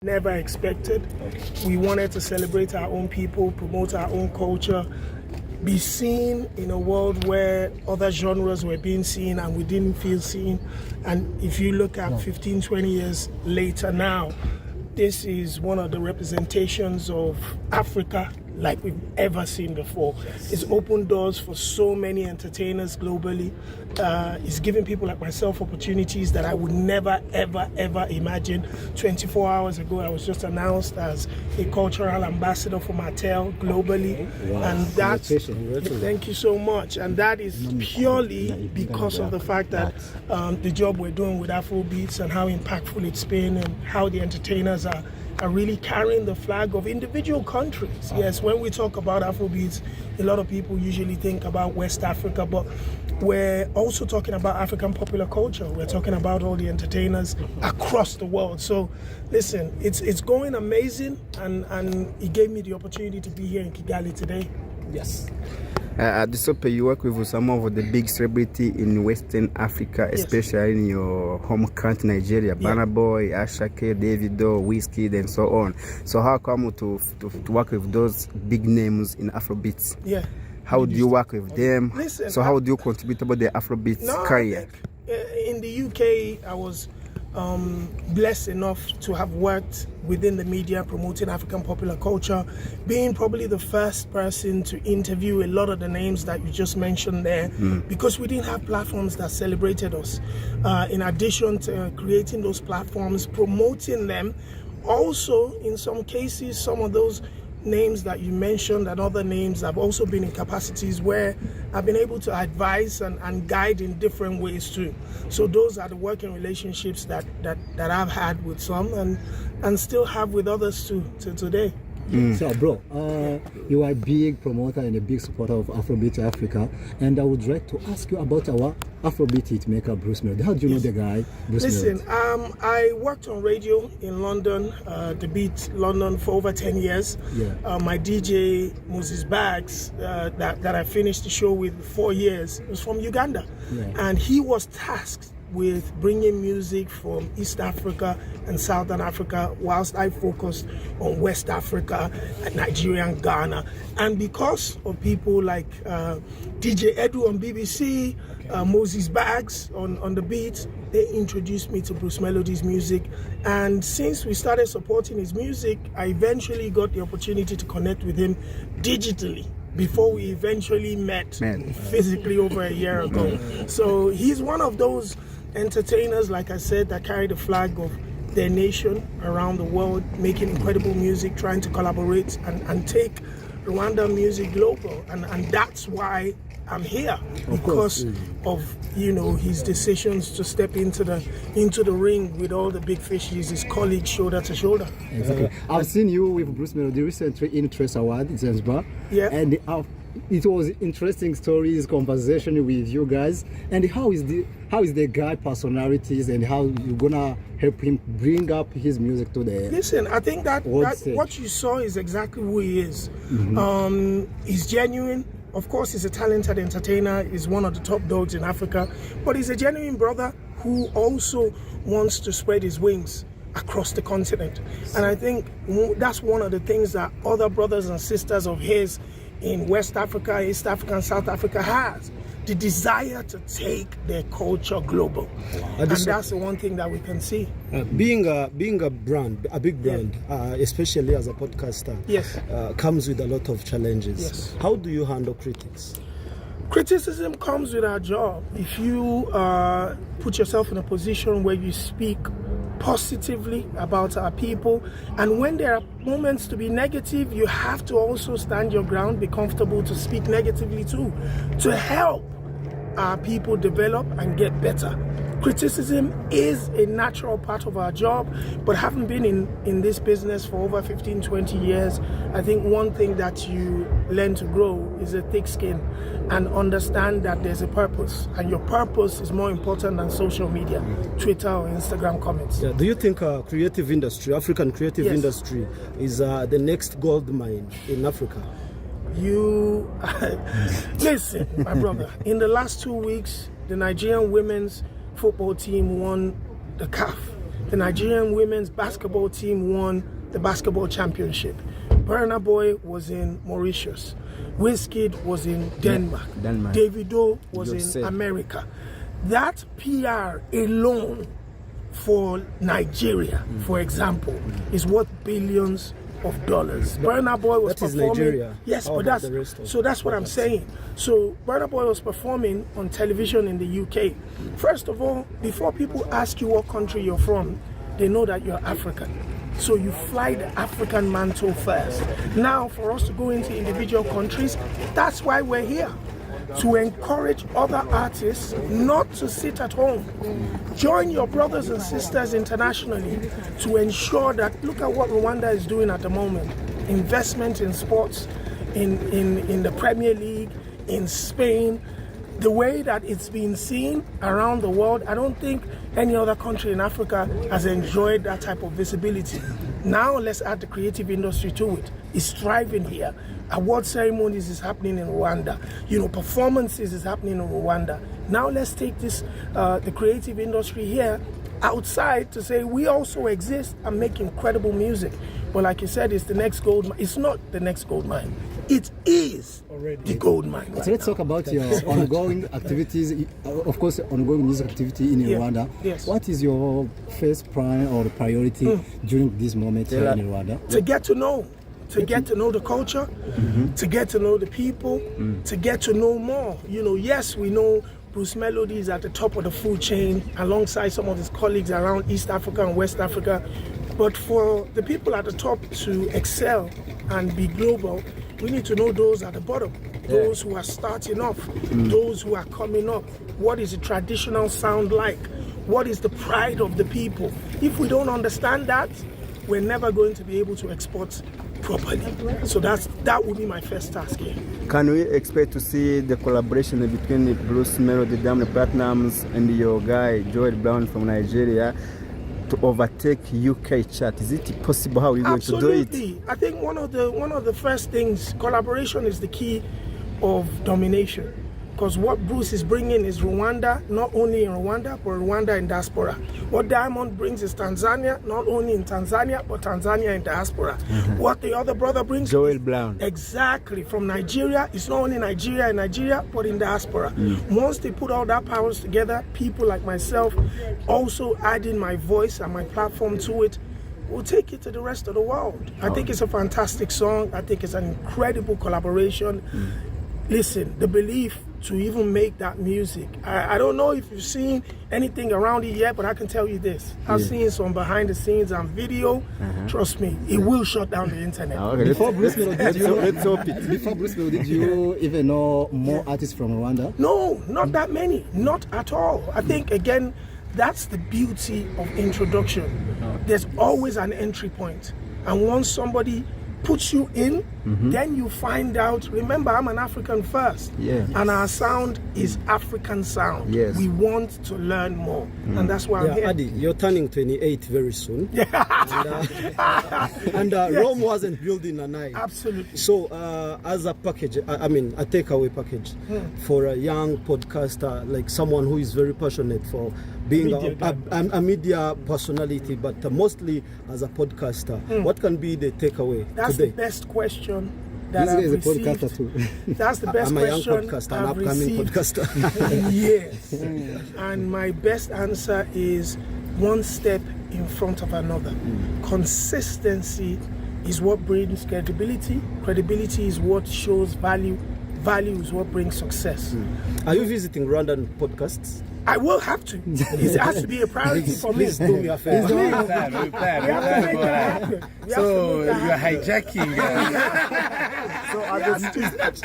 Never expected. We wanted to celebrate our own people, promote our own culture, be seen in a world where other genres were being seen and we didn't feel seen. And if you look at 15, 20 years later now, this is one of the representations of Africa like we've ever seen before. It's opened doors for so many entertainers globally. It's giving people like myself opportunities that I would never, ever, ever imagine. 24 hours ago, I was just announced as a cultural ambassador for Mattel globally. Wow. And that's, thank you so much. And that is purely because of the fact that the job we're doing with Afrobeats and how impactful it's been and how the entertainers are really carrying the flag of individual countries. Yes, when we talk about Afrobeats, a lot of people usually think about West Africa, but we're also talking about African popular culture. We're talking about all the entertainers across the world. So listen, it's going amazing, and it gave me the opportunity to be here in Kigali today. Yes. At the Sope, you work with some of the big celebrity in Western Africa, especially in your home country, Nigeria. Burna Boy, Ashake, Davido, Wizkid, and so on. So how come to work with those big names in Afrobeats? Yeah. How do you work with them? Listen, so how do you contribute about the Afrobeats career? In the UK, I was blessed enough to have worked within the media promoting African popular culture, being probably the first person to interview a lot of the names that you just mentioned there, because we didn't have platforms that celebrated us. In addition to creating those platforms, promoting them, also in some cases, some of those names that you mentioned and other names have also been in capacities where I've been able to advise and guide in different ways too. So those are the working relationships that I've had with some and still have with others too till today. So bro, you are a big promoter and a big supporter of Afrobeat Africa, and I would like to ask you about our Afrobeat hitmaker Bruce Melodie. How do you know the guy, Bruce Listen, Melodie? I worked on radio in London, The Beat London, for over 10 years. My DJ, Moses Bags, that I finished the show with 4 years, was from Uganda. And he was tasked with bringing music from East Africa and Southern Africa, whilst I focused on West Africa and Nigeria and Ghana. And because of people like DJ Edu on BBC, Moses Bags on The Beat, they introduced me to Bruce Melodie's music. And since we started supporting his music, I eventually got the opportunity to connect with him digitally before we eventually met physically over a year ago. So he's one of those entertainers, like I said, that carry the flag of their nation around the world, making incredible music, trying to collaborate and take Rwanda music global. And that's why I'm here, because of his decisions to step into the ring with all the big fishes, his colleagues shoulder to shoulder. Exactly. I've seen you with Bruce Melodie recently in Trace Award in Zanzibar. And it was interesting stories, conversation with you guys. And how is the guy personalities, and how you gonna help him bring up his music to the Listen, I think that what you saw is exactly who he is. He's genuine. Of course, he's a talented entertainer. He's one of the top dogs in Africa, but he's a genuine brother who also wants to spread his wings across the continent. And I think that's one of the things that other brothers and sisters of his in West Africa, East Africa, and South Africa has. The desire to take their culture global. And that's the one thing that we can see. Being a brand, a big brand, especially as a podcaster, comes with a lot of challenges. How do you handle critics? Criticism comes with our job. If you put yourself in a position where you speak positively about our people, and when there are moments to be negative, you have to also stand your ground, be comfortable to speak negatively too, to help our people develop and get better. Criticism is a natural part of our job, but having been in this business for over 15, 20 years, I think one thing that you learn to grow is a thick skin and understand that there's a purpose, and your purpose is more important than social media, Twitter or Instagram comments. Do you think creative industry, African creative industry, is the next gold mine in Africa? Listen, my brother, in the last 2 weeks, the Nigerian women's football team won the CAF the Nigerian women's basketball team won the basketball championship. Burna Boy was in Mauritius. Wizkid was in Denmark. Davido was in America. That PR alone for Nigeria, for example, is worth billions of dollars. Burna Boy was performing. Nigeria. Yes, but that's what I'm saying. So Burna Boy was performing on television in the UK. First of all, before people ask you what country you're from, they know that you're African. So you fly the African mantle first. Now, for us to go into individual countries, that's why we're here. To encourage other artists not to sit at home. Join your brothers and sisters internationally to ensure that, look at what Rwanda is doing at the moment. Investment in sports, in the Premier League, in Spain. The way that it's been seen around the world, I don't think any other country in Africa has enjoyed that type of visibility. Now let's add the creative industry to it. It's thriving here. Award ceremonies is happening in Rwanda. Performances is happening in Rwanda. Now let's take this, the creative industry here outside to say we also exist and make incredible music. But like you said, it's the next gold mine. It's not the next gold mine. It is already the gold mine. So let's talk about your ongoing activities, of course, ongoing music activity in Rwanda. Yes. What is your first prime or priority during this moment in Rwanda? To get to know. To get to know the culture, to get to know the people, to get to know more. Yes, we know Bruce Melodie is at the top of the food chain alongside some of his colleagues around East Africa and West Africa. But for the people at the top to excel and be global, we need to know those at the bottom, those who are starting off, those who are coming up. What is the traditional sound like? What is the pride of the people? If we don't understand that, we're never going to be able to export properly. So that would be my first task here. Can we expect to see the collaboration between Bruce Melodie, Diamond Platnumz, and your guy Joel Brown from Nigeria to overtake UK chart? Is it possible? How are you going to do it? Absolutely. I think one of the first things, collaboration is the key of domination. Because what Bruce is bringing is Rwanda, not only in Rwanda, but Rwanda in diaspora. What Diamond brings is Tanzania, not only in Tanzania, but Tanzania in diaspora. What the other brother brings, Joel Brown. Exactly, from Nigeria, it's not only Nigeria in Nigeria, but in diaspora. Once they put all that powers together, people like myself, also adding my voice and my platform to it, we'll take it to the rest of the world. I think it's a fantastic song. I think it's an incredible collaboration. Listen, the belief to even make that music. I don't know if you've seen anything around it yet, but I can tell you this. I've seen some behind the scenes and video. Trust me, it will shut down the internet. Okay, Before Bruce Melodie, let's hope it. Before Bruce Melodie, did you even know more artists from Rwanda? No, not that many. Not at all. I think, again, that's the beauty of introduction. There's always an entry point. And once somebody puts you in, then you find out, remember, I'm an African first, and our sound is African sound. We want to learn more, and that's why I'm here. Adi, you're turning 28 very soon. And Rome wasn't built in a night. Absolutely. So as a package, I mean a takeaway package for a young podcaster, like someone who is very passionate for being a media personality, but mostly as a podcaster, what can be the takeaway That's today? the best question that This I've is a received. podcaster too. That's the best I'm a young question podcaster, an I've upcoming received. podcaster. Yes. And my best answer is one step in front of another. Consistency is what brings credibility. Credibility is what shows value. Value is what brings success. Are you visiting Rwandan podcasts? I will have to. It has to be a priority for me. Please do me a favor. We have to make that happen. So you're hijacking. It's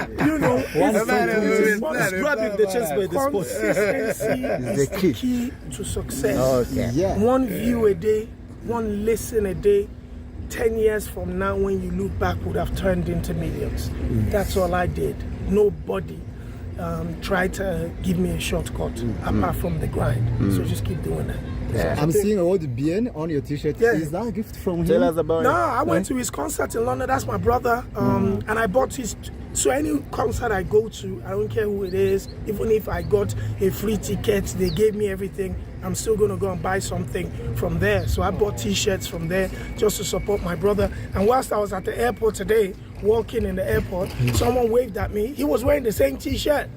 Grabbing the chance by the spot. consistency is the key to success. Yeah. One view a day, one listen a day, 10 years from now when you look back would have turned into millions. That's all I did. Nobody tried to give me a shortcut apart from the grind. So just keep doing that. I'm seeing a word bien on your t-shirt. Yeah. Is that a gift from him? Tell us about No, it. I went to his concert in London. That's my brother. And I bought his. So any concert I go to, I don't care who it is. Even if I got a free ticket, they gave me everything. I'm still going to go and buy something from there. So I bought t-shirts from there just to support my brother. And whilst I was at the airport today, walking in the airport, someone waved at me. He was wearing the same t-shirt.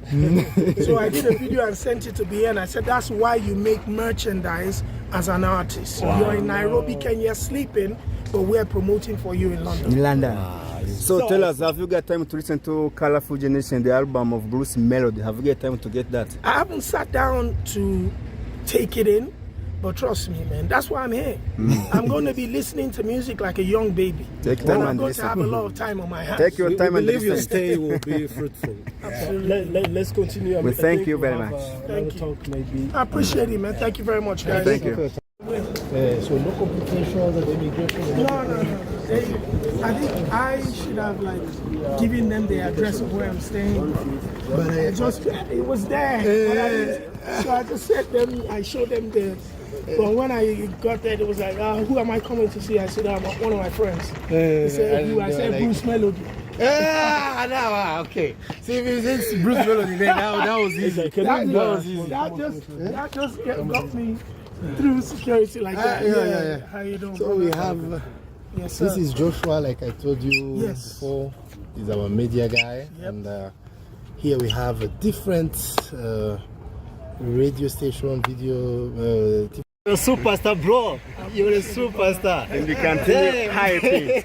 So I did a video and sent it to BN. And I said, that's why you make merchandise as an artist. Wow. You're in Nairobi, Kenya, sleeping, but we're promoting for you in London. In London. So tell us, have you got time to listen to Colorful Generation, the album of Bruce Melodie? Have you got time to get that? I haven't sat down to take it in, but trust me, man, that's why I'm here. I'm going to be listening to music like a young baby. Take time and I'm and going listen. to have a lot of time on my hands. Take your time and believe your listen. stay will be fruitful. Absolutely. Let's continue. We thank you very much. Thank you. Talk maybe. I appreciate it, man. Thank you very much, guys. Thank you. So no complications and immigration. No. I think I should have given them the address of where I'm staying, but it was there. So I just said them. I showed them the. But when I got there, it was like, who am I coming to see? I said, I'm one of my friends. He said, who? I said, Bruce Melodie. Okay. See, if it's Bruce Melodie, then that was easy. That just got me through security like that. Yeah. How you doing? So we have. Yes, sir. This is Joshua, like I told you before. He's our media guy, and here we have a different radio station, video. You're a superstar, bro. You're a superstar. And we continue high things.